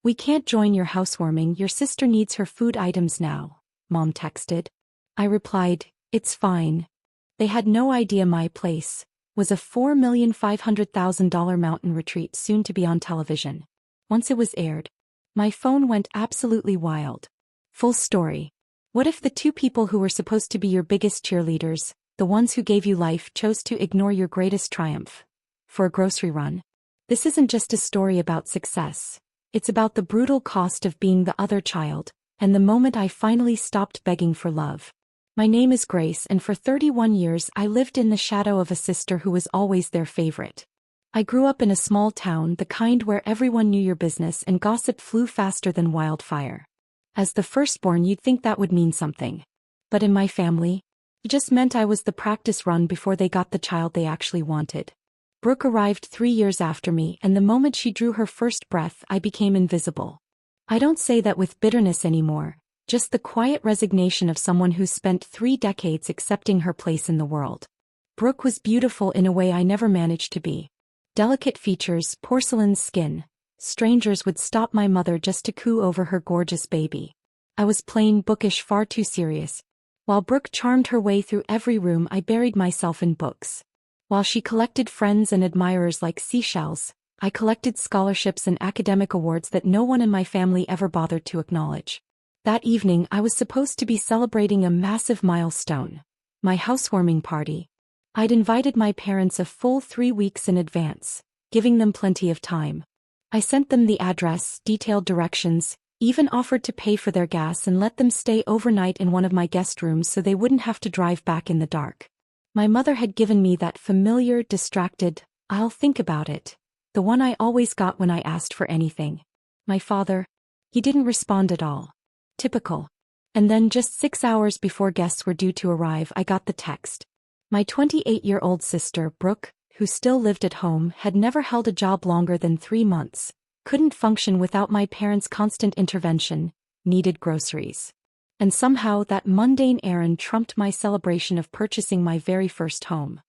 "We can't join your housewarming, your sister needs her food items now," Mom texted. I replied, "It's fine." They had no idea my place was a $4,500,000 mountain retreat soon to be on television. Once it was aired, my phone went absolutely wild. Full story. What if the two people who were supposed to be your biggest cheerleaders, the ones who gave you life, chose to ignore your greatest triumph for a grocery run? This isn't just a story about success. It's about the brutal cost of being the other child, and the moment I finally stopped begging for love. My name is Grace, and for 31 years I lived in the shadow of a sister who was always their favorite. I grew up in a small town, the kind where everyone knew your business and gossip flew faster than wildfire. As the firstborn, you'd think that would mean something. But in my family, it just meant I was the practice run before they got the child they actually wanted. Brooke arrived 3 years after me, and the moment she drew her first breath, I became invisible. I don't say that with bitterness anymore, just the quiet resignation of someone who's spent 3 decades accepting her place in the world. Brooke was beautiful in a way I never managed to be. Delicate features, porcelain skin. Strangers would stop my mother just to coo over her gorgeous baby. I was plain bookish, far too serious. While Brooke charmed her way through every room, I buried myself in books. While she collected friends and admirers like seashells, I collected scholarships and academic awards that no one in my family ever bothered to acknowledge. That evening I was supposed to be celebrating a massive milestone, my housewarming party. I'd invited my parents a full 3 weeks in advance, giving them plenty of time. I sent them the address, detailed directions, even offered to pay for their gas and let them stay overnight in one of my guest rooms so they wouldn't have to drive back in the dark. My mother had given me that familiar, distracted, "I'll think about it," the one I always got when I asked for anything. My father, he didn't respond at all. Typical. And then just 6 hours before guests were due to arrive, I got the text. My 28-year-old sister, Brooke, who still lived at home, had never held a job longer than 3 months, couldn't function without my parents' constant intervention, needed groceries. And somehow that mundane errand trumped my celebration of purchasing my very first home.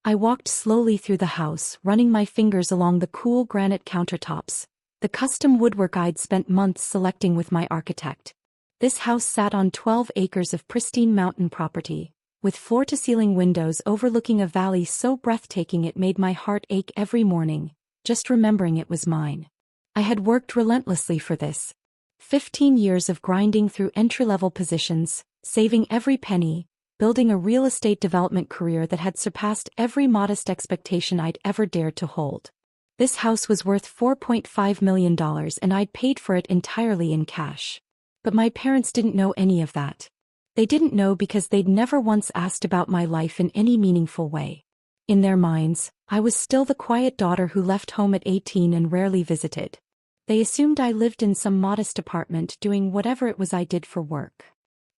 I walked slowly through the house, running my fingers along the cool granite countertops, the custom woodwork I'd spent months selecting with my architect. This house sat on 12 acres of pristine mountain property, with floor-to-ceiling windows overlooking a valley so breathtaking it made my heart ache every morning, just remembering it was mine. I had worked relentlessly for this. 15 years of grinding through entry-level positions, saving every penny, building a real estate development career that had surpassed every modest expectation I'd ever dared to hold. This house was worth $4.5 million, and I'd paid for it entirely in cash. But my parents didn't know any of that. They didn't know because they'd never once asked about my life in any meaningful way. In their minds, I was still the quiet daughter who left home at 18 and rarely visited. They assumed I lived in some modest apartment doing whatever it was I did for work.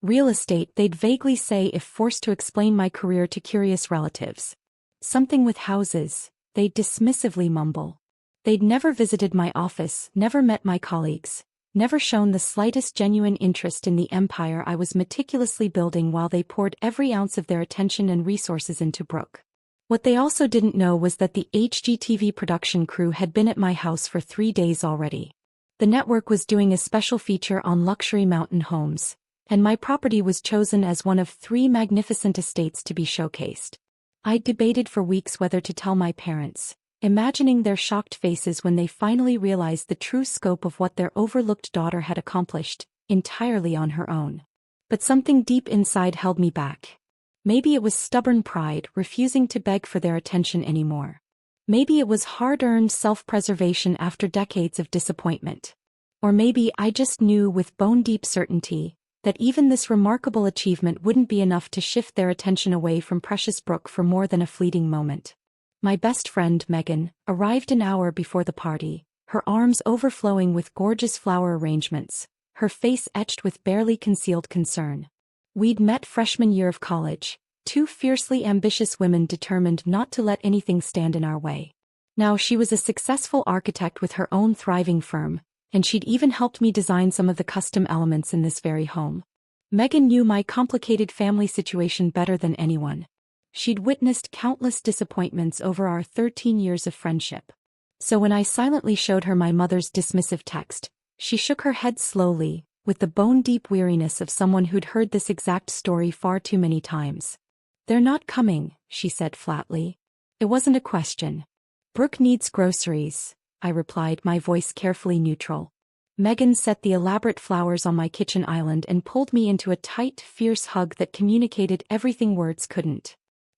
Real estate, they'd vaguely say if forced to explain my career to curious relatives. Something with houses, they'd dismissively mumble. They'd never visited my office, never met my colleagues, never shown the slightest genuine interest in the empire I was meticulously building while they poured every ounce of their attention and resources into Brooke. What they also didn't know was that the HGTV production crew had been at my house for 3 days already. The network was doing a special feature on luxury mountain homes, and my property was chosen as one of 3 magnificent estates to be showcased. I debated for weeks whether to tell my parents, imagining their shocked faces when they finally realized the true scope of what their overlooked daughter had accomplished, entirely on her own. But something deep inside held me back. Maybe it was stubborn pride, refusing to beg for their attention anymore. Maybe it was hard-earned self-preservation after decades of disappointment. Or maybe I just knew with bone-deep certainty that even this remarkable achievement wouldn't be enough to shift their attention away from precious Brooke for more than a fleeting moment. My best friend, Megan, arrived an hour before the party, her arms overflowing with gorgeous flower arrangements, her face etched with barely concealed concern. We'd met freshman year of college, 2 fiercely ambitious women determined not to let anything stand in our way. Now she was a successful architect with her own thriving firm, and she'd even helped me design some of the custom elements in this very home. Megan knew my complicated family situation better than anyone. She'd witnessed countless disappointments over our 13 years of friendship. So when I silently showed her my mother's dismissive text, She shook her head slowly, with the bone-deep weariness of someone who'd heard this exact story far too many times. "They're not coming," she said flatly. It wasn't a question. "Brooke needs groceries," I replied, my voice carefully neutral. Megan set the elaborate flowers on my kitchen island and pulled me into a tight, fierce hug that communicated everything words couldn't.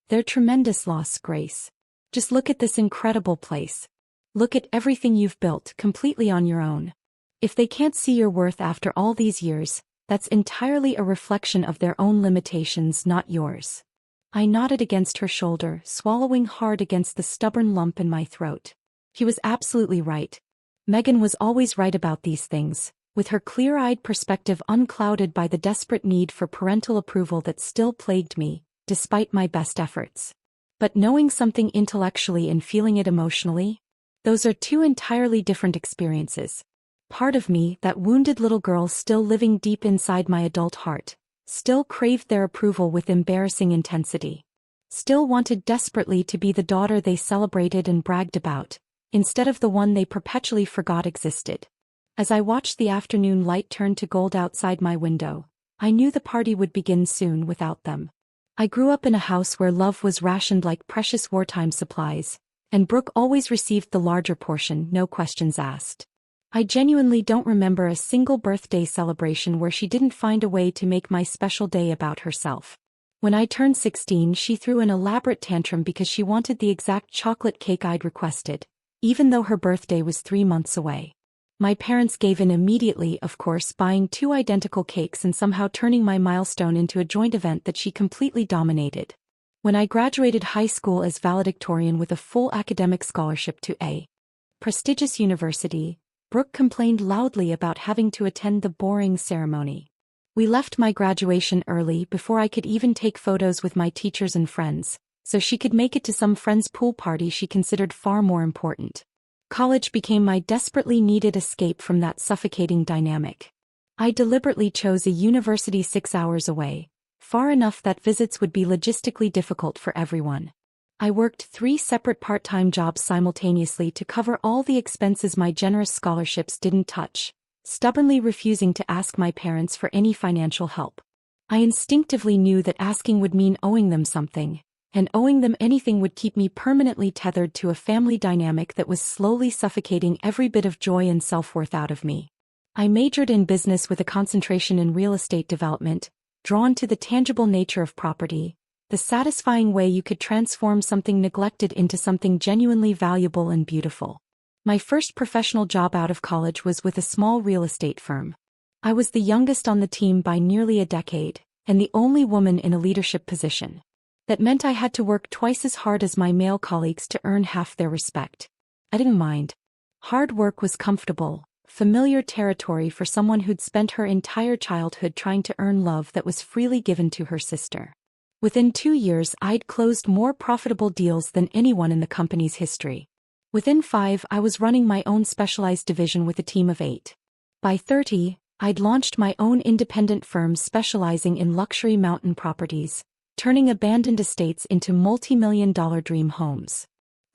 "They're tremendous loss, Grace. Just look at this incredible place. Look at everything you've built completely on your own. If they can't see your worth after all these years, that's entirely a reflection of their own limitations, not yours." I nodded against her shoulder, swallowing hard against the stubborn lump in my throat. He was absolutely right. Megan was always right about these things, with her clear-eyed perspective unclouded by the desperate need for parental approval that still plagued me, despite my best efforts. But knowing something intellectually and feeling it emotionally? Those are two entirely different experiences. Part of me, that wounded little girl still living deep inside my adult heart, still craved their approval with embarrassing intensity. Still wanted desperately to be the daughter they celebrated and bragged about, instead of the one they perpetually forgot existed. As I watched the afternoon light turn to gold outside my window, I knew the party would begin soon without them. I grew up in a house where love was rationed like precious wartime supplies, and Brooke always received the larger portion, no questions asked. I genuinely don't remember a single birthday celebration where she didn't find a way to make my special day about herself. When I turned 16, she threw an elaborate tantrum because she wanted the exact chocolate cake I'd requested, even though her birthday was 3 months away. My parents gave in immediately, of course, buying 2 identical cakes and somehow turning my milestone into a joint event that she completely dominated. When I graduated high school as valedictorian with a full academic scholarship to a prestigious university, Brooke complained loudly about having to attend the boring ceremony. We left my graduation early before I could even take photos with my teachers and friends, so she could make it to some friend's pool party she considered far more important. College became my desperately needed escape from that suffocating dynamic. I deliberately chose a university 6 hours away, far enough that visits would be logistically difficult for everyone. I worked 3 separate part-time jobs simultaneously to cover all the expenses my generous scholarships didn't touch, stubbornly refusing to ask my parents for any financial help. I instinctively knew that asking would mean owing them something, and owing them anything would keep me permanently tethered to a family dynamic that was slowly suffocating every bit of joy and self-worth out of me. I majored in business with a concentration in real estate development, drawn to the tangible nature of property, the satisfying way you could transform something neglected into something genuinely valuable and beautiful. My first professional job out of college was with a small real estate firm. I was the youngest on the team by nearly a decade, and the only woman in a leadership position. That meant I had to work twice as hard as my male colleagues to earn half their respect. I didn't mind. Hard work was comfortable, familiar territory for someone who'd spent her entire childhood trying to earn love that was freely given to her sister. Within 2 years, I'd closed more profitable deals than anyone in the company's history. Within 5, I was running my own specialized division with a team of 8. By 30, I'd launched my own independent firm specializing in luxury mountain properties, turning abandoned estates into multi-million-dollar dream homes.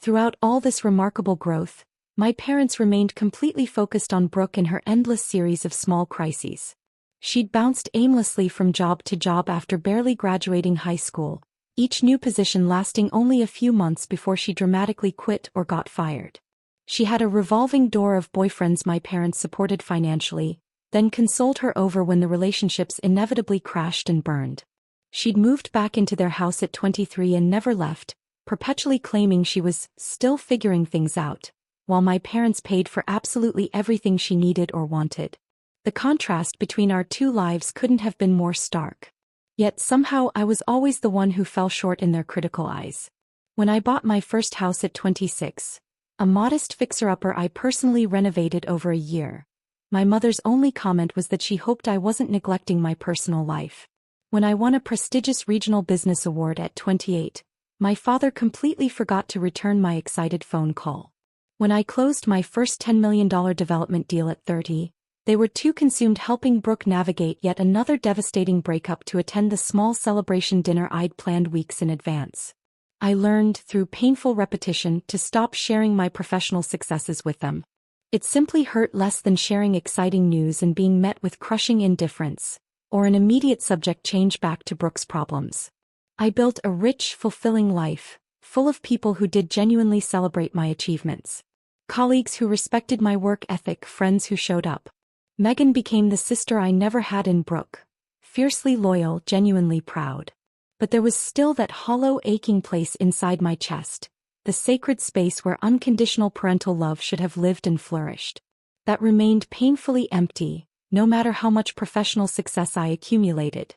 Throughout all this remarkable growth, my parents remained completely focused on Brooke and her endless series of small crises. She'd bounced aimlessly from job to job after barely graduating high school, each new position lasting only a few months before she dramatically quit or got fired. She had a revolving door of boyfriends my parents supported financially, then consoled her over when the relationships inevitably crashed and burned. She'd moved back into their house at 23 and never left, perpetually claiming she was still figuring things out, while my parents paid for absolutely everything she needed or wanted. The contrast between our 2 lives couldn't have been more stark. Yet somehow I was always the one who fell short in their critical eyes. When I bought my first house at 26, a modest fixer-upper I personally renovated over a year, my mother's only comment was that she hoped I wasn't neglecting my personal life. When I won a prestigious regional business award at 28, my father completely forgot to return my excited phone call. When I closed my first $10 million development deal at 30, they were too consumed helping Brooke navigate yet another devastating breakup to attend the small celebration dinner I'd planned weeks in advance. I learned, through painful repetition, to stop sharing my professional successes with them. It simply hurt less than sharing exciting news and being met with crushing indifference, or an immediate subject change back to Brooke's problems. I built a rich, fulfilling life, full of people who did genuinely celebrate my achievements. Colleagues who respected my work ethic, friends who showed up. Megan became the sister I never had in Brooke. Fiercely loyal, genuinely proud. But there was still that hollow, aching place inside my chest, the sacred space where unconditional parental love should have lived and flourished. That remained painfully empty, no matter how much professional success I accumulated.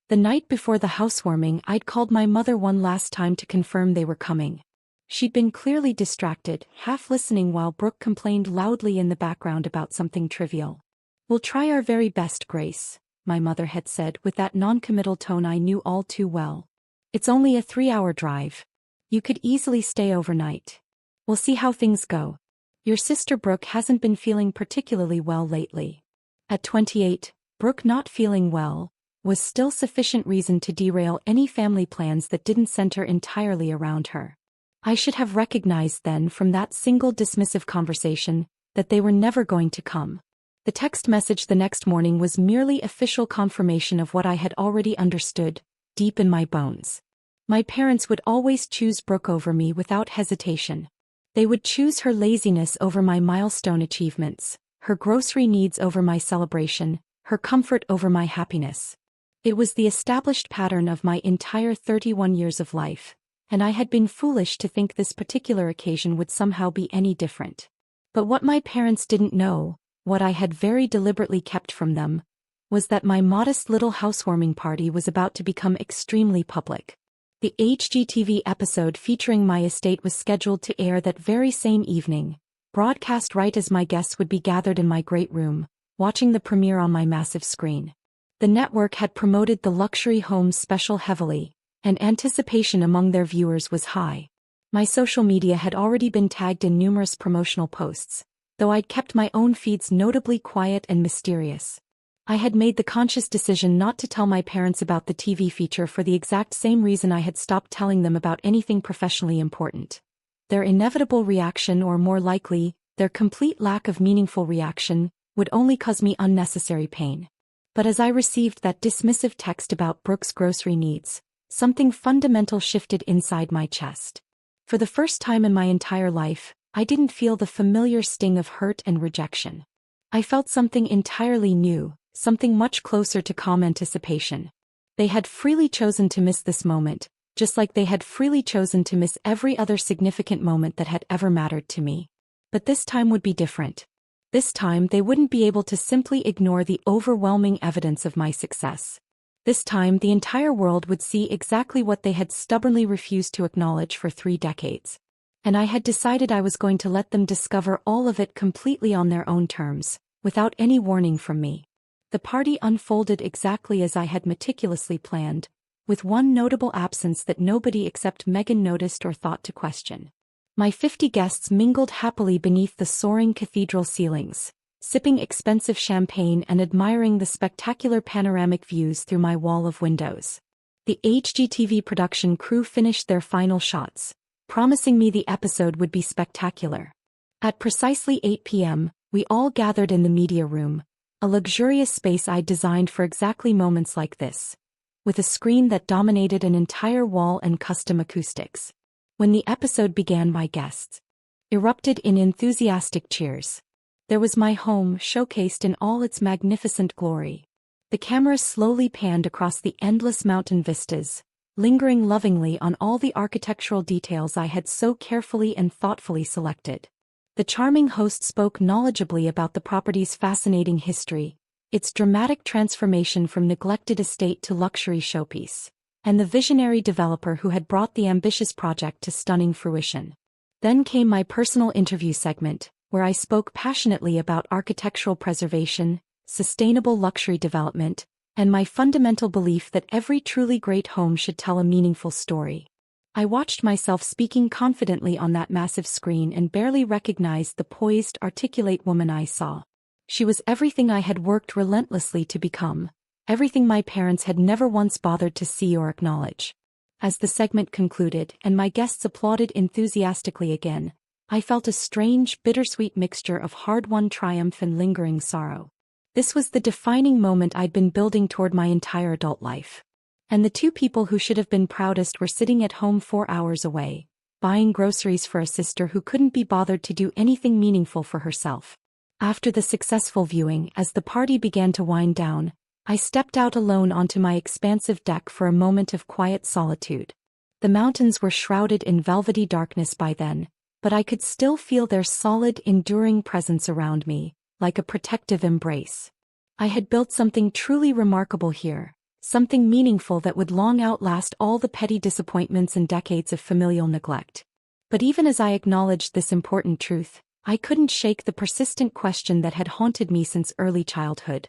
The night before the housewarming, I'd called my mother one last time to confirm they were coming. She'd been clearly distracted, half listening while Brooke complained loudly in the background about something trivial. "We'll try our very best, Grace," my mother had said with that non-committal tone I knew all too well. "It's only a 3-hour drive. You could easily stay overnight. We'll see how things go. Your sister Brooke hasn't been feeling particularly well lately." At 28, Brooke not feeling well was still sufficient reason to derail any family plans that didn't center entirely around her. I should have recognized then from that single dismissive conversation that they were never going to come. The text message the next morning was merely official confirmation of what I had already understood, deep in my bones. My parents would always choose Brooke over me without hesitation. They would choose her laziness over my milestone achievements, her grocery needs over my celebration, her comfort over my happiness. It was the established pattern of my entire 31 years of life, and I had been foolish to think this particular occasion would somehow be any different. But what my parents didn't know, what I had very deliberately kept from them, was that my modest little housewarming party was about to become extremely public. The HGTV episode featuring my estate was scheduled to air that very same evening, broadcast right as my guests would be gathered in my great room, watching the premiere on my massive screen. The network had promoted the luxury homes special heavily, and anticipation among their viewers was high. My social media had already been tagged in numerous promotional posts, though I'd kept my own feeds notably quiet and mysterious. I had made the conscious decision not to tell my parents about the TV feature for the exact same reason I had stopped telling them about anything professionally important. Their inevitable reaction, or more likely, their complete lack of meaningful reaction, would only cause me unnecessary pain. But as I received that dismissive text about Brooke's grocery needs, something fundamental shifted inside my chest. For the first time in my entire life, I didn't feel the familiar sting of hurt and rejection. I felt something entirely new, something much closer to calm anticipation. They had freely chosen to miss this moment, just like they had freely chosen to miss every other significant moment that had ever mattered to me. But this time would be different. This time they wouldn't be able to simply ignore the overwhelming evidence of my success. This time the entire world would see exactly what they had stubbornly refused to acknowledge for 3 decades. And I had decided I was going to let them discover all of it completely on their own terms, without any warning from me. The party unfolded exactly as I had meticulously planned, with one notable absence that nobody except Megan noticed or thought to question. My 50 guests mingled happily beneath the soaring cathedral ceilings, sipping expensive champagne and admiring the spectacular panoramic views through my wall of windows. The HGTV production crew finished their final shots, promising me the episode would be spectacular. At precisely 8 p.m., we all gathered in the media room, a luxurious space I'd designed for exactly moments like this, with a screen that dominated an entire wall and custom acoustics. When the episode began, my guests erupted in enthusiastic cheers. There was my home showcased in all its magnificent glory. The camera slowly panned across the endless mountain vistas, lingering lovingly on all the architectural details I had so carefully and thoughtfully selected. The charming host spoke knowledgeably about the property's fascinating history, its dramatic transformation from neglected estate to luxury showpiece, and the visionary developer who had brought the ambitious project to stunning fruition. Then came my personal interview segment, where I spoke passionately about architectural preservation, sustainable luxury development, and my fundamental belief that every truly great home should tell a meaningful story. I watched myself speaking confidently on that massive screen and barely recognized the poised, articulate woman I saw. She was everything I had worked relentlessly to become, everything my parents had never once bothered to see or acknowledge. As the segment concluded and my guests applauded enthusiastically again, I felt a strange, bittersweet mixture of hard-won triumph and lingering sorrow. This was the defining moment I'd been building toward my entire adult life. And the two people who should have been proudest were sitting at home 4 hours away, buying groceries for a sister who couldn't be bothered to do anything meaningful for herself. After the successful viewing, as the party began to wind down, I stepped out alone onto my expansive deck for a moment of quiet solitude. The mountains were shrouded in velvety darkness by then, but I could still feel their solid, enduring presence around me, like a protective embrace. I had built something truly remarkable here, something meaningful that would long outlast all the petty disappointments and decades of familial neglect. But even as I acknowledged this important truth, I couldn't shake the persistent question that had haunted me since early childhood.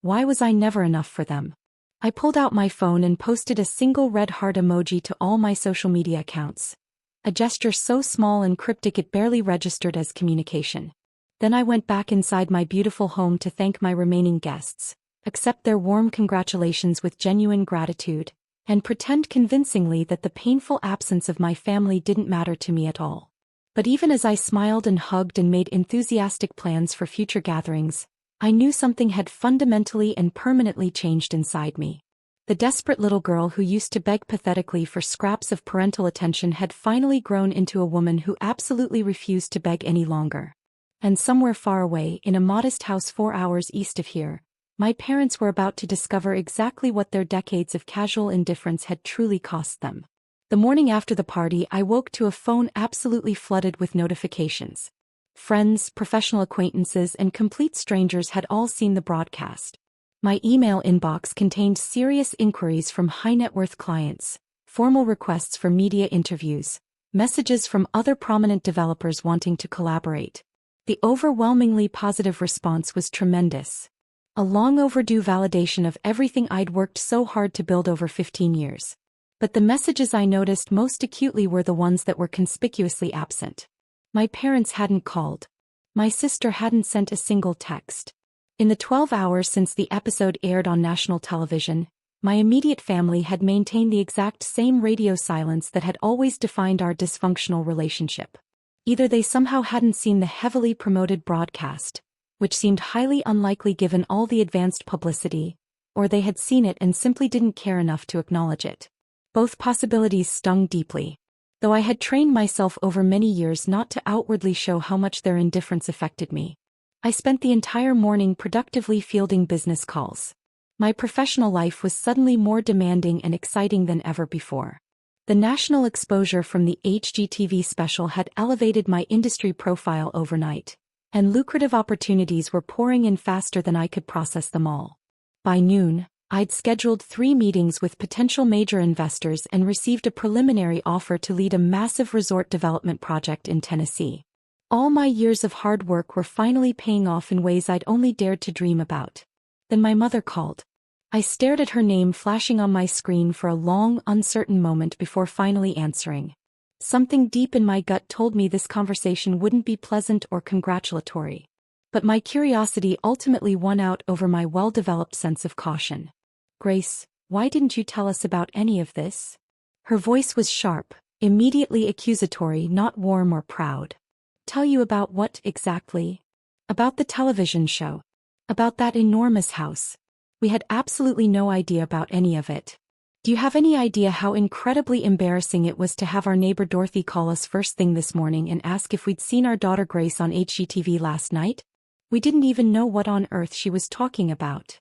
Why was I never enough for them? I pulled out my phone and posted a single red heart emoji to all my social media accounts, a gesture so small and cryptic it barely registered as communication. Then I went back inside my beautiful home to thank my remaining guests, accept their warm congratulations with genuine gratitude, and pretend convincingly that the painful absence of my family didn't matter to me at all. But even as I smiled and hugged and made enthusiastic plans for future gatherings, I knew something had fundamentally and permanently changed inside me. The desperate little girl who used to beg pathetically for scraps of parental attention had finally grown into a woman who absolutely refused to beg any longer. And somewhere far away, in a modest house 4 hours east of here, my parents were about to discover exactly what their decades of casual indifference had truly cost them. The morning after the party, I woke to a phone absolutely flooded with notifications. Friends, professional acquaintances, and complete strangers had all seen the broadcast. My email inbox contained serious inquiries from high-net-worth clients, formal requests for media interviews, messages from other prominent developers wanting to collaborate. The overwhelmingly positive response was tremendous. A long-overdue validation of everything I'd worked so hard to build over 15 years. But the messages I noticed most acutely were the ones that were conspicuously absent. My parents hadn't called. My sister hadn't sent a single text. In the 12 hours since the episode aired on national television, my immediate family had maintained the exact same radio silence that had always defined our dysfunctional relationship. Either they somehow hadn't seen the heavily promoted broadcast, which seemed highly unlikely given all the advanced publicity, or they had seen it and simply didn't care enough to acknowledge it. Both possibilities stung deeply. Though I had trained myself over many years not to outwardly show how much their indifference affected me, I spent the entire morning productively fielding business calls. My professional life was suddenly more demanding and exciting than ever before. The national exposure from the HGTV special had elevated my industry profile overnight, and lucrative opportunities were pouring in faster than I could process them all. By noon, I'd scheduled 3 meetings with potential major investors and received a preliminary offer to lead a massive resort development project in Tennessee. All my years of hard work were finally paying off in ways I'd only dared to dream about. Then my mother called. I stared at her name flashing on my screen for a long, uncertain moment before finally answering. Something deep in my gut told me this conversation wouldn't be pleasant or congratulatory. But my curiosity ultimately won out over my well-developed sense of caution. "Grace, why didn't you tell us about any of this?" Her voice was sharp, immediately accusatory, not warm or proud. "Tell you about what exactly?" "About the television show. About that enormous house. We had absolutely no idea about any of it. Do you have any idea how incredibly embarrassing it was to have our neighbor Dorothy call us first thing this morning and ask if we'd seen our daughter Grace on HGTV last night? We didn't even know what on earth she was talking about."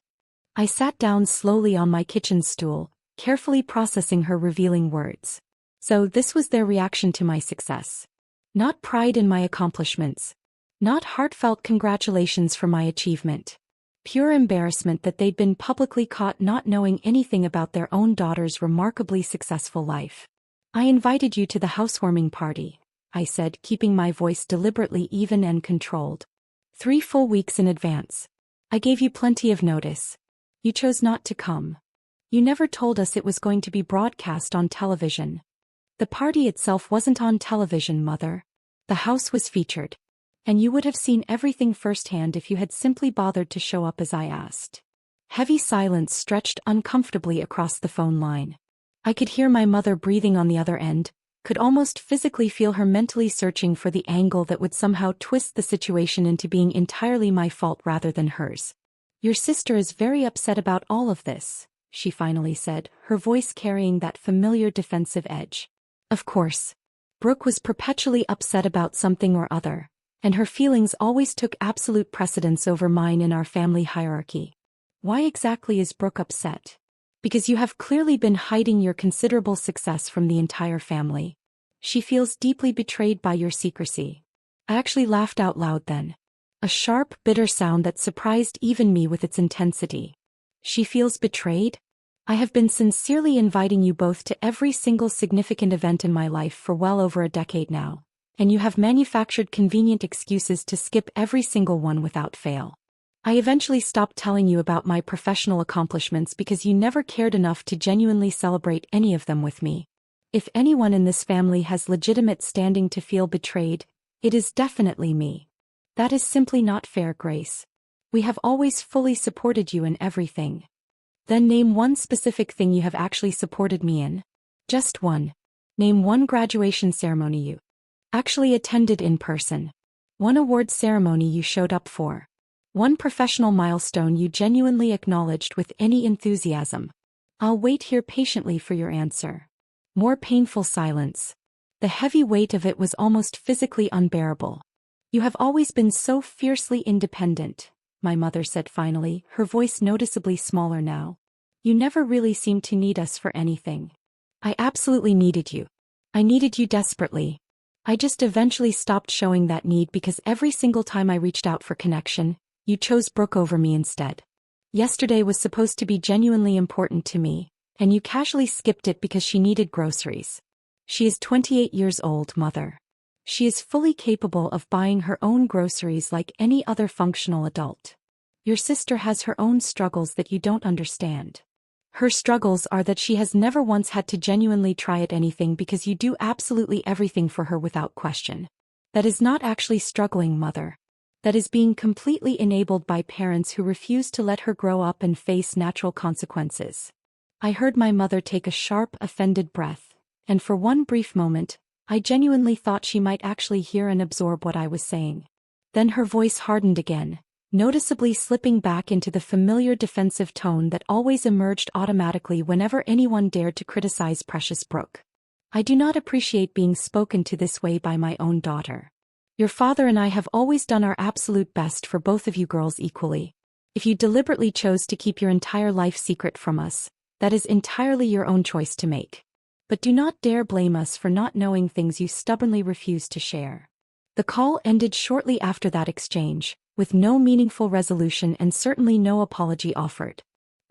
I sat down slowly on my kitchen stool, carefully processing her revealing words. So this was their reaction to my success. Not pride in my accomplishments. Not heartfelt congratulations for my achievement. Pure embarrassment that they'd been publicly caught not knowing anything about their own daughter's remarkably successful life. "I invited you to the housewarming party," I said, keeping my voice deliberately even and controlled. 3 full weeks in advance. I gave you plenty of notice. You chose not to come. You never told us it was going to be broadcast on television. The party itself wasn't on television, Mother. The house was featured. And you would have seen everything firsthand if you had simply bothered to show up as I asked. Heavy silence stretched uncomfortably across the phone line. I could hear my mother breathing on the other end, Could almost physically feel her mentally searching for the angle that would somehow twist the situation into being entirely my fault rather than hers. Your sister is very upset about all of this, she finally said, her voice carrying that familiar defensive edge. Of course. Brooke was perpetually upset about something or other, and her feelings always took absolute precedence over mine in our family hierarchy. Why exactly is Brooke upset? Because you have clearly been hiding your considerable success from the entire family. She feels deeply betrayed by your secrecy. I actually laughed out loud then. A sharp, bitter sound that surprised even me with its intensity. She feels betrayed? I have been sincerely inviting you both to every single significant event in my life for well over a decade now, and you have manufactured convenient excuses to skip every single one without fail. I eventually stopped telling you about my professional accomplishments because you never cared enough to genuinely celebrate any of them with me. If anyone in this family has legitimate standing to feel betrayed, it is definitely me. That is simply not fair, Grace. We have always fully supported you in everything. Then name one specific thing you have actually supported me in. Just one. Name one graduation ceremony you actually attended in person. One award ceremony you showed up for. One professional milestone you genuinely acknowledged with any enthusiasm. I'll wait here patiently for your answer. More painful silence. The heavy weight of it was almost physically unbearable. You have always been so fiercely independent, my mother said finally, her voice noticeably smaller now. You never really seemed to need us for anything. I absolutely needed you. I needed you desperately. I just eventually stopped showing that need because every single time I reached out for connection, you chose Brooke over me instead. Yesterday was supposed to be genuinely important to me, and you casually skipped it because she needed groceries. She is 28 years old, Mother. She is fully capable of buying her own groceries like any other functional adult. Your sister has her own struggles that you don't understand. Her struggles are that she has never once had to genuinely try at anything because you do absolutely everything for her without question. That is not actually struggling, Mother. That is being completely enabled by parents who refuse to let her grow up and face natural consequences. I heard my mother take a sharp, offended breath, and for one brief moment, I genuinely thought she might actually hear and absorb what I was saying. Then her voice hardened again, noticeably slipping back into the familiar defensive tone that always emerged automatically whenever anyone dared to criticize precious Brooke. I do not appreciate being spoken to this way by my own daughter. Your father and I have always done our absolute best for both of you girls equally. If you deliberately chose to keep your entire life secret from us, that is entirely your own choice to make. But do not dare blame us for not knowing things you stubbornly refused to share. The call ended shortly after that exchange, with no meaningful resolution and certainly no apology offered.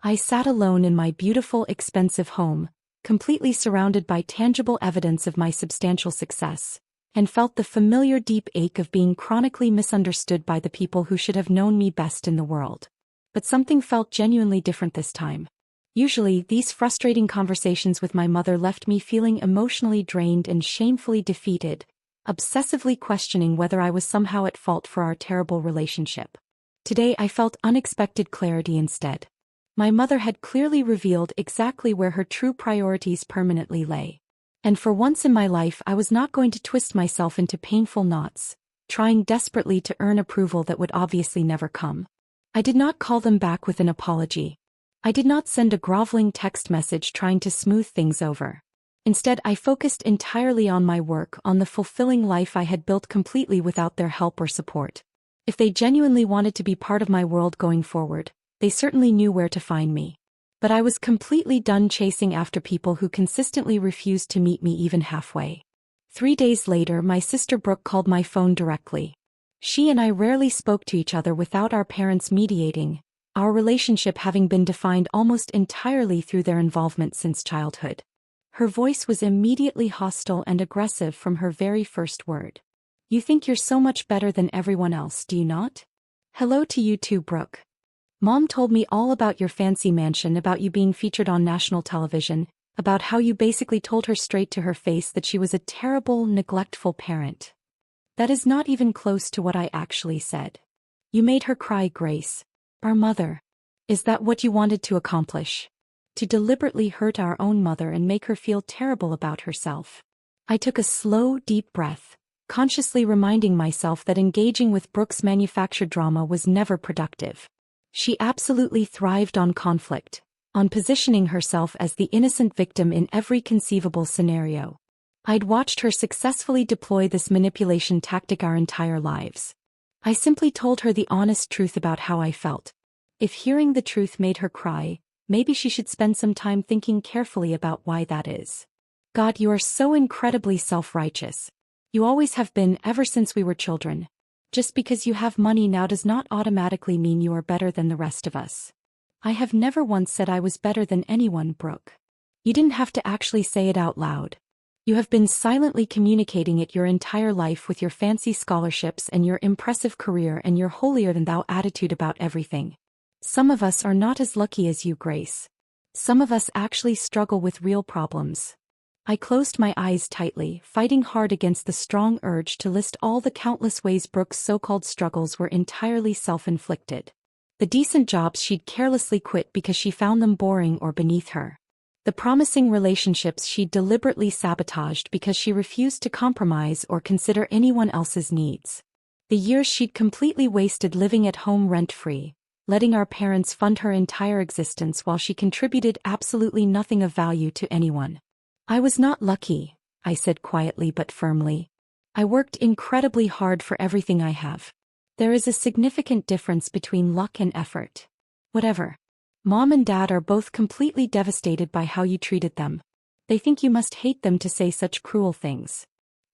I sat alone in my beautiful, expensive home, completely surrounded by tangible evidence of my substantial success, and felt the familiar deep ache of being chronically misunderstood by the people who should have known me best in the world. But something felt genuinely different this time. Usually, these frustrating conversations with my mother left me feeling emotionally drained and shamefully defeated, obsessively questioning whether I was somehow at fault for our terrible relationship. Today I felt unexpected clarity instead. My mother had clearly revealed exactly where her true priorities permanently lay. And for once in my life I was not going to twist myself into painful knots, trying desperately to earn approval that would obviously never come. I did not call them back with an apology. I did not send a groveling text message trying to smooth things over. Instead, I focused entirely on my work, on the fulfilling life I had built completely without their help or support. If they genuinely wanted to be part of my world going forward, they certainly knew where to find me. But I was completely done chasing after people who consistently refused to meet me even halfway. 3 days later, my sister Brooke called my phone directly. She and I rarely spoke to each other without our parents mediating, our relationship having been defined almost entirely through their involvement since childhood. Her voice was immediately hostile and aggressive from her very first word. You think you're so much better than everyone else, do you not? Hello to you too, Brooke. Mom told me all about your fancy mansion, about you being featured on national television, about how you basically told her straight to her face that she was a terrible, neglectful parent. That is not even close to what I actually said. You made her cry, Grace. Our mother. Is that what you wanted to accomplish? To deliberately hurt our own mother and make her feel terrible about herself. I took a slow, deep breath, consciously reminding myself that engaging with Brooke's manufactured drama was never productive. She absolutely thrived on conflict, on positioning herself as the innocent victim in every conceivable scenario. I'd watched her successfully deploy this manipulation tactic our entire lives. I simply told her the honest truth about how I felt. If hearing the truth made her cry, maybe she should spend some time thinking carefully about why that is. God, you are so incredibly self-righteous. You always have been ever since we were children. Just because you have money now does not automatically mean you are better than the rest of us. I have never once said I was better than anyone, Brooke. You didn't have to actually say it out loud. You have been silently communicating it your entire life with your fancy scholarships and your impressive career and your holier-than-thou attitude about everything. Some of us are not as lucky as you, Grace. Some of us actually struggle with real problems. I closed my eyes tightly, fighting hard against the strong urge to list all the countless ways Brooke's so-called struggles were entirely self-inflicted. The decent jobs she'd carelessly quit because she found them boring or beneath her. The promising relationships she'd deliberately sabotaged because she refused to compromise or consider anyone else's needs. The years she'd completely wasted living at home rent-free, letting our parents fund her entire existence while she contributed absolutely nothing of value to anyone. I was not lucky, I said quietly but firmly. I worked incredibly hard for everything I have. There is a significant difference between luck and effort. Whatever. Mom and Dad are both completely devastated by how you treated them. They think you must hate them to say such cruel things.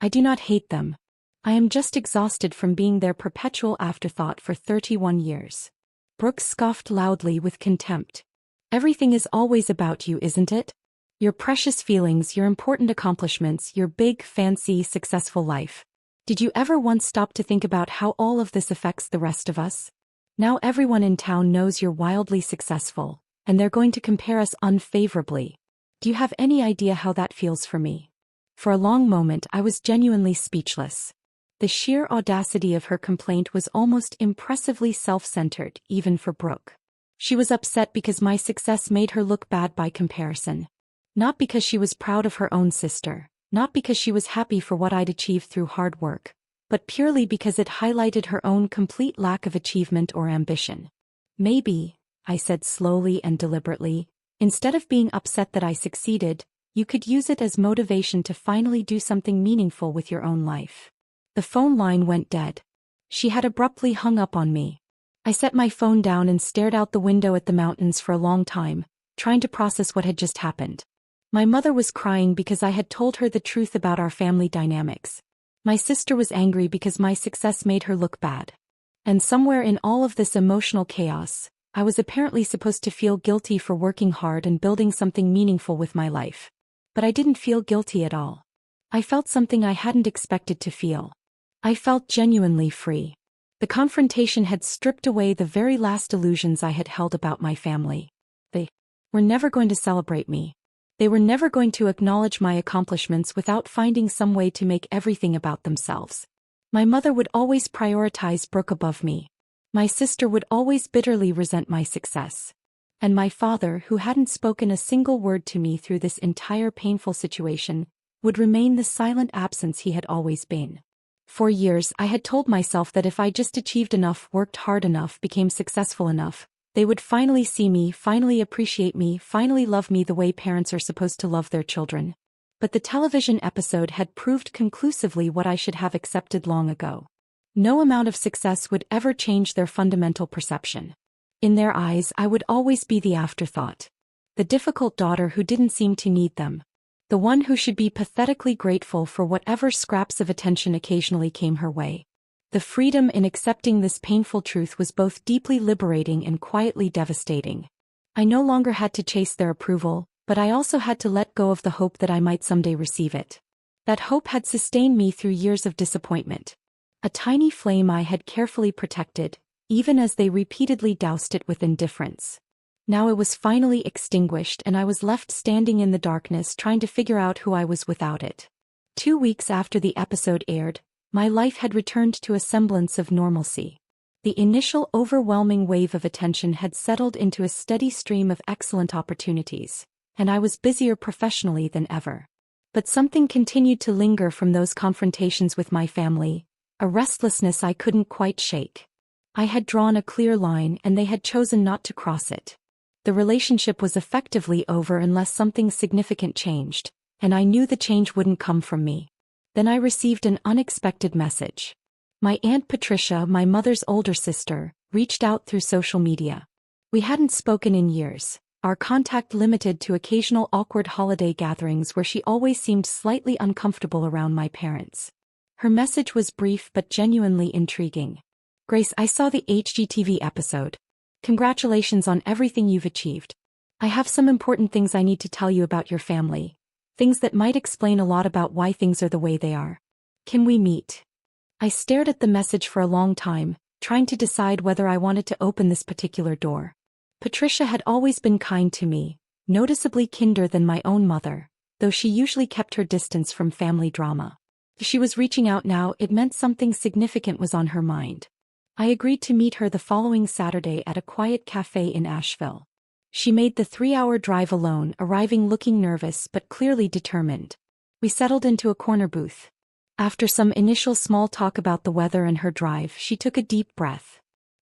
I do not hate them. I am just exhausted from being their perpetual afterthought for 31 years. Brooke scoffed loudly with contempt. Everything is always about you, isn't it? Your precious feelings, your important accomplishments, your big, fancy, successful life. Did you ever once stop to think about how all of this affects the rest of us? Now everyone in town knows you're wildly successful, and they're going to compare us unfavorably. Do you have any idea how that feels for me? For a long moment I was genuinely speechless. The sheer audacity of her complaint was almost impressively self-centered, even for Brooke. She was upset because my success made her look bad by comparison. Not because she was proud of her own sister, not because she was happy for what I'd achieved through hard work, but purely because it highlighted her own complete lack of achievement or ambition. Maybe, I said slowly and deliberately, instead of being upset that I succeeded, you could use it as motivation to finally do something meaningful with your own life. The phone line went dead. She had abruptly hung up on me. I set my phone down and stared out the window at the mountains for a long time, trying to process what had just happened. My mother was crying because I had told her the truth about our family dynamics. My sister was angry because my success made her look bad. And somewhere in all of this emotional chaos, I was apparently supposed to feel guilty for working hard and building something meaningful with my life. But I didn't feel guilty at all. I felt something I hadn't expected to feel. I felt genuinely free. The confrontation had stripped away the very last illusions I had held about my family. They were never going to celebrate me. They were never going to acknowledge my accomplishments without finding some way to make everything about themselves. My mother would always prioritize Brooke above me. My sister would always bitterly resent my success. And my father, who hadn't spoken a single word to me through this entire painful situation, would remain the silent absence he had always been. For years I had told myself that if I just achieved enough, worked hard enough, became successful enough, they would finally see me, finally appreciate me, finally love me the way parents are supposed to love their children. But the television episode had proved conclusively what I should have accepted long ago. No amount of success would ever change their fundamental perception. In their eyes, I would always be the afterthought. The difficult daughter who didn't seem to need them. The one who should be pathetically grateful for whatever scraps of attention occasionally came her way. The freedom in accepting this painful truth was both deeply liberating and quietly devastating. I no longer had to chase their approval, but I also had to let go of the hope that I might someday receive it. That hope had sustained me through years of disappointment. A tiny flame I had carefully protected, even as they repeatedly doused it with indifference. Now it was finally extinguished and I was left standing in the darkness trying to figure out who I was without it. 2 weeks after the episode aired, my life had returned to a semblance of normalcy. The initial overwhelming wave of attention had settled into a steady stream of excellent opportunities, and I was busier professionally than ever. But something continued to linger from those confrontations with my family, a restlessness I couldn't quite shake. I had drawn a clear line and they had chosen not to cross it. The relationship was effectively over unless something significant changed, and I knew the change wouldn't come from me. Then I received an unexpected message. My Aunt Patricia, my mother's older sister, reached out through social media. We hadn't spoken in years, our contact limited to occasional awkward holiday gatherings where she always seemed slightly uncomfortable around my parents. Her message was brief but genuinely intriguing. Grace, I saw the HGTV episode. Congratulations on everything you've achieved. I have some important things I need to tell you about your family. Things that might explain a lot about why things are the way they are. Can we meet? I stared at the message for a long time, trying to decide whether I wanted to open this particular door. Patricia had always been kind to me, noticeably kinder than my own mother, though she usually kept her distance from family drama. If she was reaching out now, it meant something significant was on her mind. I agreed to meet her the following Saturday at a quiet cafe in Asheville. She made the 3-hour drive alone, arriving looking nervous but clearly determined. We settled into a corner booth. After some initial small talk about the weather and her drive, she took a deep breath.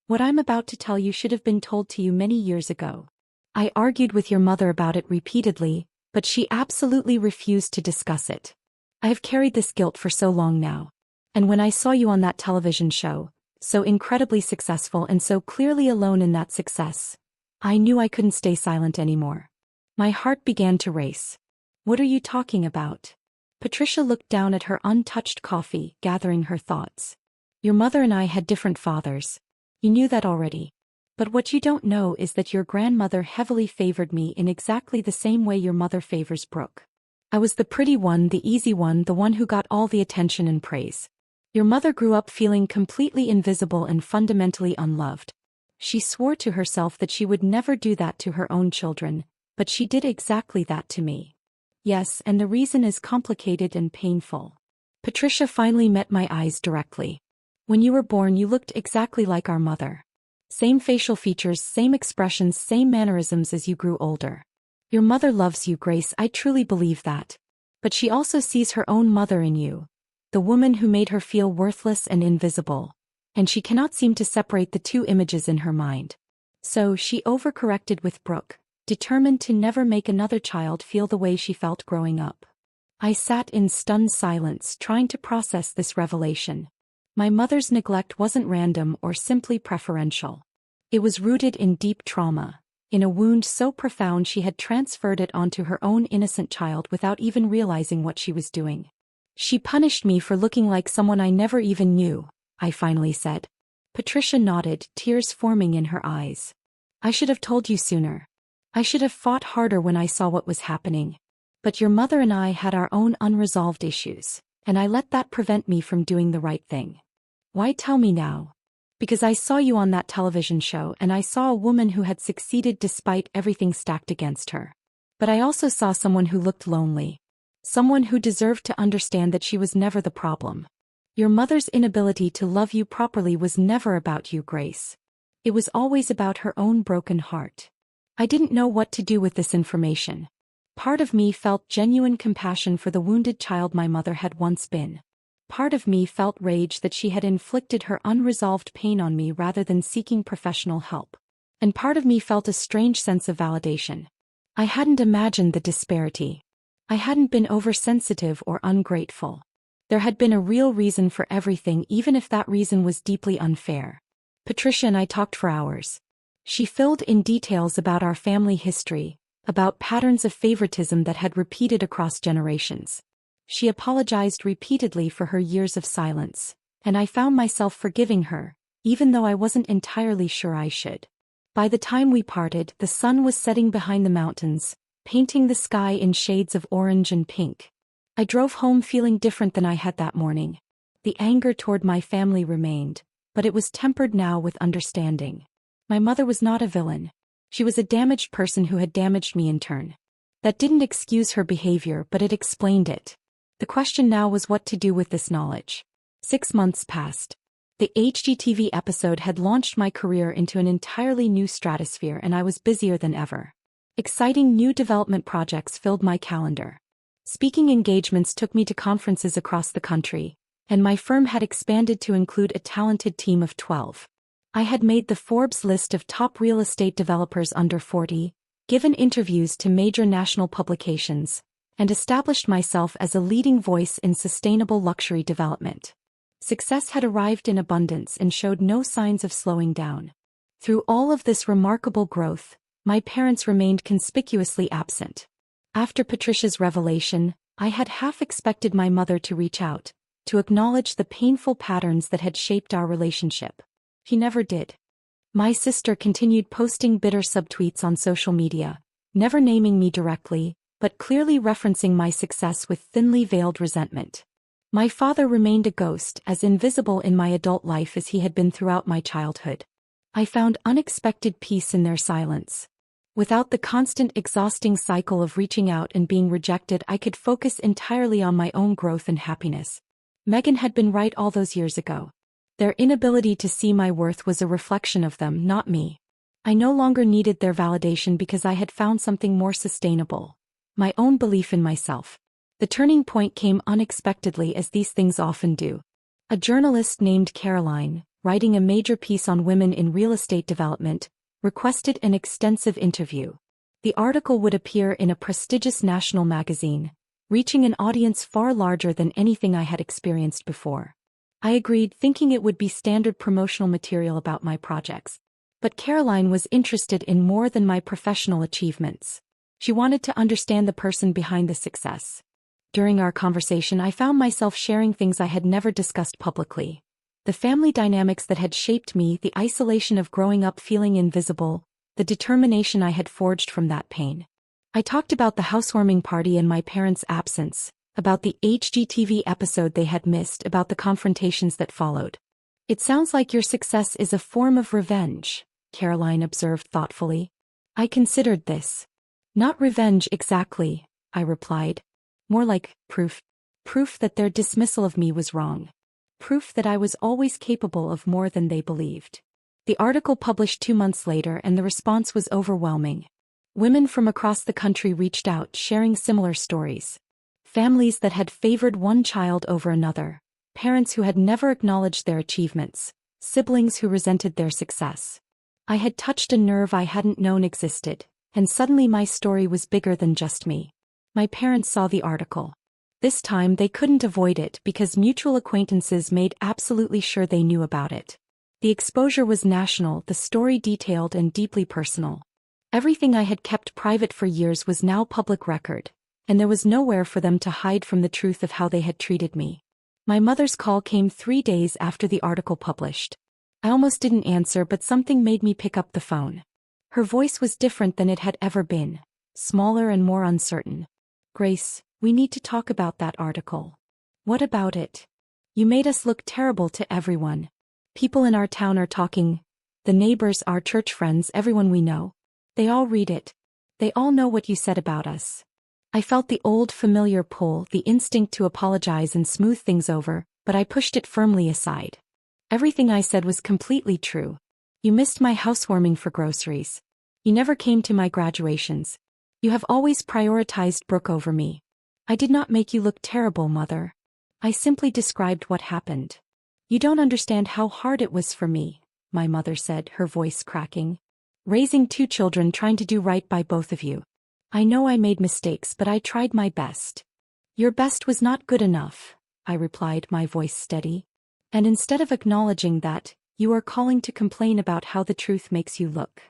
What I'm about to tell you should have been told to you many years ago. I argued with your mother about it repeatedly, but she absolutely refused to discuss it. I have carried this guilt for so long now. And when I saw you on that television show, so incredibly successful and so clearly alone in that success, I knew I couldn't stay silent anymore. My heart began to race. What are you talking about? Patricia looked down at her untouched coffee, gathering her thoughts. Your mother and I had different fathers. You knew that already. But what you don't know is that your grandmother heavily favored me in exactly the same way your mother favors Brooke. I was the pretty one, the easy one, the one who got all the attention and praise. Your mother grew up feeling completely invisible and fundamentally unloved. She swore to herself that she would never do that to her own children, but she did exactly that to me. Yes, and the reason is complicated and painful. Patricia finally met my eyes directly. When you were born, you looked exactly like our mother. Same facial features, same expressions, same mannerisms as you grew older. Your mother loves you, Grace, I truly believe that. But she also sees her own mother in you, the woman who made her feel worthless and invisible, and she cannot seem to separate the two images in her mind. So she overcorrected with Brooke, determined to never make another child feel the way she felt growing up. I sat in stunned silence, trying to process this revelation. My mother's neglect wasn't random or simply preferential. It was rooted in deep trauma, in a wound so profound she had transferred it onto her own innocent child without even realizing what she was doing. She punished me for looking like someone I never even knew, I finally said. Patricia nodded, tears forming in her eyes. I should have told you sooner. I should have fought harder when I saw what was happening. But your mother and I had our own unresolved issues, and I let that prevent me from doing the right thing. Why tell me now? Because I saw you on that television show and I saw a woman who had succeeded despite everything stacked against her. But I also saw someone who looked lonely. Someone who deserved to understand that she was never the problem. Your mother's inability to love you properly was never about you, Grace. It was always about her own broken heart. I didn't know what to do with this information. Part of me felt genuine compassion for the wounded child my mother had once been. Part of me felt rage that she had inflicted her unresolved pain on me rather than seeking professional help. And part of me felt a strange sense of validation. I hadn't imagined the disparity. I hadn't been oversensitive or ungrateful. There had been a real reason for everything, even if that reason was deeply unfair. Patricia and I talked for hours. She filled in details about our family history, about patterns of favoritism that had repeated across generations. She apologized repeatedly for her years of silence, and I found myself forgiving her, even though I wasn't entirely sure I should. By the time we parted, the sun was setting behind the mountains, painting the sky in shades of orange and pink. I drove home feeling different than I had that morning. The anger toward my family remained, but it was tempered now with understanding. My mother was not a villain. She was a damaged person who had damaged me in turn. That didn't excuse her behavior, but it explained it. The question now was what to do with this knowledge. 6 months passed. The HGTV episode had launched my career into an entirely new stratosphere, and I was busier than ever. Exciting new development projects filled my calendar. Speaking engagements took me to conferences across the country, and my firm had expanded to include a talented team of 12. I had made the Forbes list of top real estate developers under 40, given interviews to major national publications, and established myself as a leading voice in sustainable luxury development. Success had arrived in abundance and showed no signs of slowing down. Through all of this remarkable growth, my parents remained conspicuously absent. After Patricia's revelation, I had half expected my mother to reach out, to acknowledge the painful patterns that had shaped our relationship. She never did. My sister continued posting bitter subtweets on social media, never naming me directly, but clearly referencing my success with thinly veiled resentment. My father remained a ghost, as invisible in my adult life as he had been throughout my childhood. I found unexpected peace in their silence. Without the constant exhausting cycle of reaching out and being rejected, I could focus entirely on my own growth and happiness. Megan had been right all those years ago. Their inability to see my worth was a reflection of them, not me. I no longer needed their validation because I had found something more sustainable: my own belief in myself. The turning point came unexpectedly, as these things often do. A journalist named Caroline, writing a major piece on women in real estate development, requested an extensive interview. The article would appear in a prestigious national magazine, reaching an audience far larger than anything I had experienced before. I agreed, thinking it would be standard promotional material about my projects. But Caroline was interested in more than my professional achievements. She wanted to understand the person behind the success. During our conversation, I found myself sharing things I had never discussed publicly. The family dynamics that had shaped me, the isolation of growing up feeling invisible, the determination I had forged from that pain. I talked about the housewarming party and my parents' absence, about the HGTV episode they had missed, about the confrontations that followed. "It sounds like your success is a form of revenge," Caroline observed thoughtfully. I considered this. "Not revenge exactly," I replied. "More like proof. Proof that their dismissal of me was wrong. Proof that I was always capable of more than they believed." The article published 2 months later, and the response was overwhelming. Women from across the country reached out, sharing similar stories. Families that had favored one child over another, parents who had never acknowledged their achievements, siblings who resented their success. I had touched a nerve I hadn't known existed, and suddenly my story was bigger than just me. My parents saw the article. This time they couldn't avoid it because mutual acquaintances made absolutely sure they knew about it. The exposure was national, the story detailed and deeply personal. Everything I had kept private for years was now public record, and there was nowhere for them to hide from the truth of how they had treated me. My mother's call came 3 days after the article published. I almost didn't answer, but something made me pick up the phone. Her voice was different than it had ever been, smaller and more uncertain. "Grace, we need to talk about that article." "What about it?" "You made us look terrible to everyone. People in our town are talking. The neighbors, our church friends, everyone we know. They all read it. They all know what you said about us." I felt the old familiar pull, the instinct to apologize and smooth things over, but I pushed it firmly aside. Everything I said was completely true. You missed my housewarming for groceries. You never came to my graduations. You have always prioritized Brooke over me. I did not make you look terrible, Mother. I simply described what happened. "You don't understand how hard it was for me," my mother said, her voice cracking. "Raising 2 children, trying to do right by both of you. I know I made mistakes, but I tried my best." "Your best was not good enough," I replied, my voice steady. "And instead of acknowledging that, you are calling to complain about how the truth makes you look."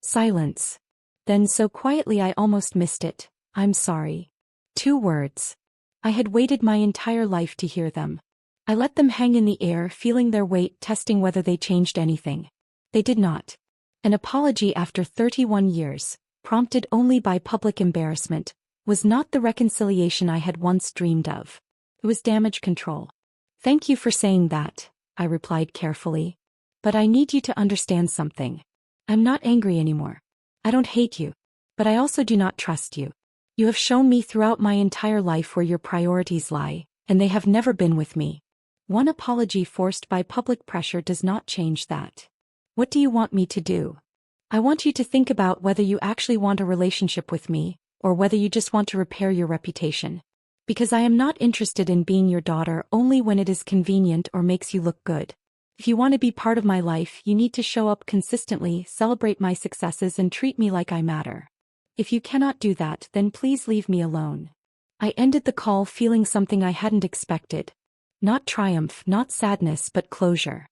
Silence. Then, so quietly I almost missed it, "I'm sorry." 2 words. I had waited my entire life to hear them. I let them hang in the air, feeling their weight, testing whether they changed anything. They did not. An apology after 31 years, prompted only by public embarrassment, was not the reconciliation I had once dreamed of. It was damage control. "Thank you for saying that," I replied carefully. "But I need you to understand something. I'm not angry anymore. I don't hate you. But I also do not trust you. You have shown me throughout my entire life where your priorities lie, and they have never been with me. One apology forced by public pressure does not change that. What do you want me to do? I want you to think about whether you actually want a relationship with me, or whether you just want to repair your reputation. Because I am not interested in being your daughter only when it is convenient or makes you look good. If you want to be part of my life, you need to show up consistently, celebrate my successes, and treat me like I matter. If you cannot do that, then please leave me alone. I ended the call feeling something I hadn't expected. Not triumph, not sadness, but closure.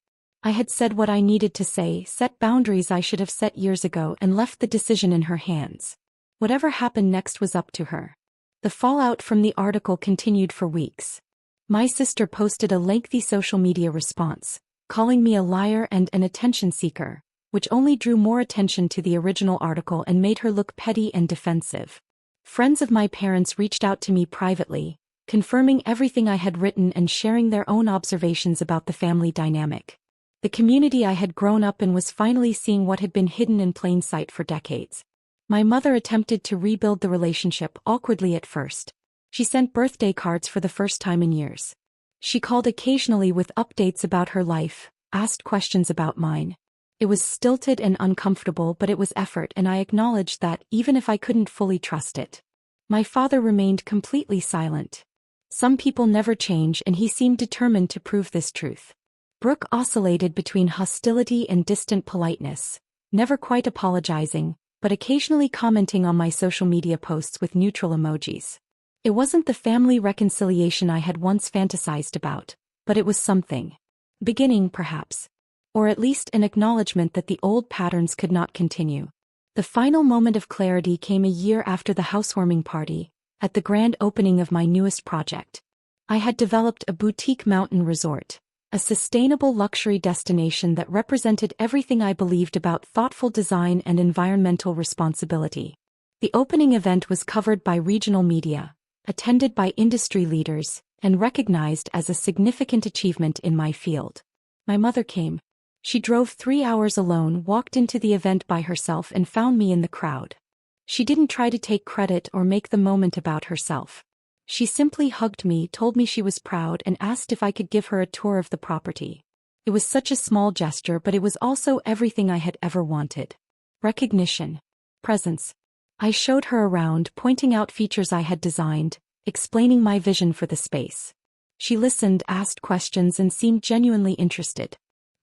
I had said what I needed to say, set boundaries I should have set years ago, and left the decision in her hands. Whatever happened next was up to her. The fallout from the article continued for weeks. My sister posted a lengthy social media response, calling me a liar and an attention seeker, which only drew more attention to the original article and made her look petty and defensive. Friends of my parents reached out to me privately, confirming everything I had written and sharing their own observations about the family dynamic. The community I had grown up in was finally seeing what had been hidden in plain sight for decades. My mother attempted to rebuild the relationship awkwardly at first. She sent birthday cards for the first time in years. She called occasionally with updates about her life, asked questions about mine. It was stilted and uncomfortable, but it was effort, and I acknowledged that even if I couldn't fully trust it. My father remained completely silent. Some people never change, and he seemed determined to prove this truth. Brooke oscillated between hostility and distant politeness, never quite apologizing, but occasionally commenting on my social media posts with neutral emojis. It wasn't the family reconciliation I had once fantasized about, but it was something. Beginning, perhaps. Or at least an acknowledgement that the old patterns could not continue. The final moment of clarity came a year after the housewarming party, at the grand opening of my newest project. I had developed a boutique mountain resort, a sustainable luxury destination that represented everything I believed about thoughtful design and environmental responsibility. The opening event was covered by regional media, attended by industry leaders, and recognized as a significant achievement in my field. My mother came. She drove 3 hours alone, walked into the event by herself, and found me in the crowd. She didn't try to take credit or make the moment about herself. She simply hugged me, told me she was proud, and asked if I could give her a tour of the property. It was such a small gesture, but it was also everything I had ever wanted. Recognition. Presence. I showed her around, pointing out features I had designed, explaining my vision for the space. She listened, asked questions, and seemed genuinely interested.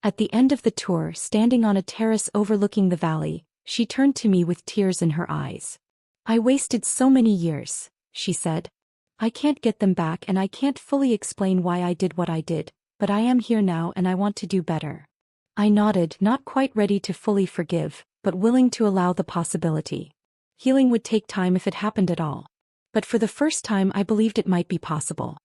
At the end of the tour, standing on a terrace overlooking the valley, she turned to me with tears in her eyes. "I wasted so many years," she said. "I can't get them back, and I can't fully explain why I did what I did, but I am here now and I want to do better." I nodded, not quite ready to fully forgive, but willing to allow the possibility. Healing would take time if it happened at all. But for the first time I believed it might be possible.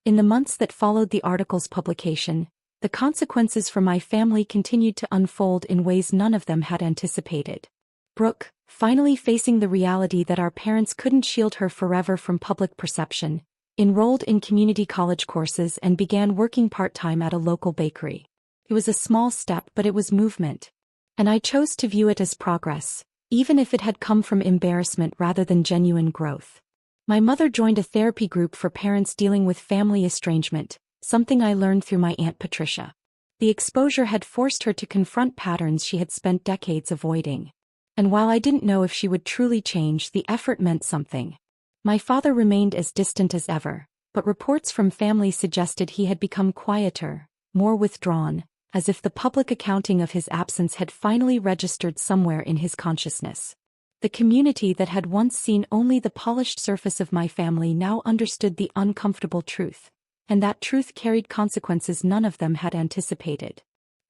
In the months that followed the article's publication, the consequences for my family continued to unfold in ways none of them had anticipated. Brooke, finally facing the reality that our parents couldn't shield her forever from public perception, enrolled in community college courses and began working part-time at a local bakery. It was a small step, but it was movement. And I chose to view it as progress, even if it had come from embarrassment rather than genuine growth. My mother joined a therapy group for parents dealing with family estrangement, something I learned through my Aunt Patricia. The exposure had forced her to confront patterns she had spent decades avoiding. And while I didn't know if she would truly change, the effort meant something. My father remained as distant as ever, but reports from family suggested he had become quieter, more withdrawn, as if the public accounting of his absence had finally registered somewhere in his consciousness. The community that had once seen only the polished surface of my family now understood the uncomfortable truth. And that truth carried consequences none of them had anticipated.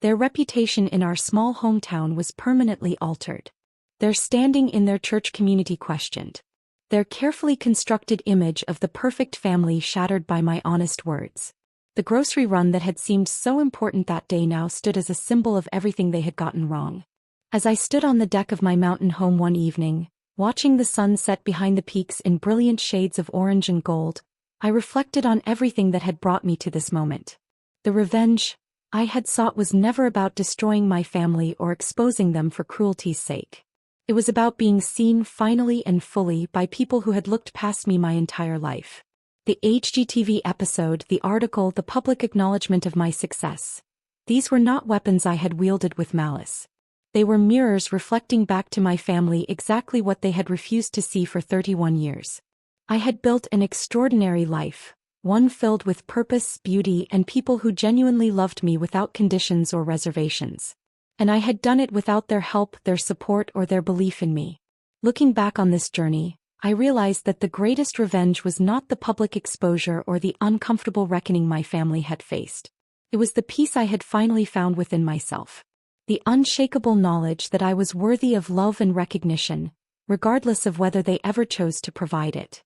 Their reputation in our small hometown was permanently altered. Their standing in their church community questioned. Their carefully constructed image of the perfect family shattered by my honest words. The grocery run that had seemed so important that day now stood as a symbol of everything they had gotten wrong. As I stood on the deck of my mountain home one evening, watching the sun set behind the peaks in brilliant shades of orange and gold, I reflected on everything that had brought me to this moment. The revenge I had sought was never about destroying my family or exposing them for cruelty's sake. It was about being seen finally and fully by people who had looked past me my entire life. The HGTV episode, the article, the public acknowledgement of my success. These were not weapons I had wielded with malice. They were mirrors reflecting back to my family exactly what they had refused to see for 31 years. I had built an extraordinary life, one filled with purpose, beauty, and people who genuinely loved me without conditions or reservations. And I had done it without their help, their support, or their belief in me. Looking back on this journey, I realized that the greatest revenge was not the public exposure or the uncomfortable reckoning my family had faced. It was the peace I had finally found within myself. The unshakable knowledge that I was worthy of love and recognition, regardless of whether they ever chose to provide it.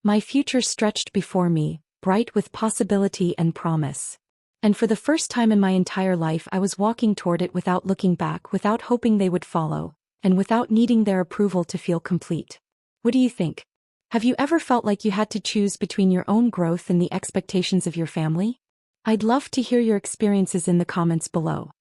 My future stretched before me, bright with possibility and promise. And for the first time in my entire life, I was walking toward it without looking back, without hoping they would follow, and without needing their approval to feel complete. What do you think? Have you ever felt like you had to choose between your own growth and the expectations of your family? I'd love to hear your experiences in the comments below.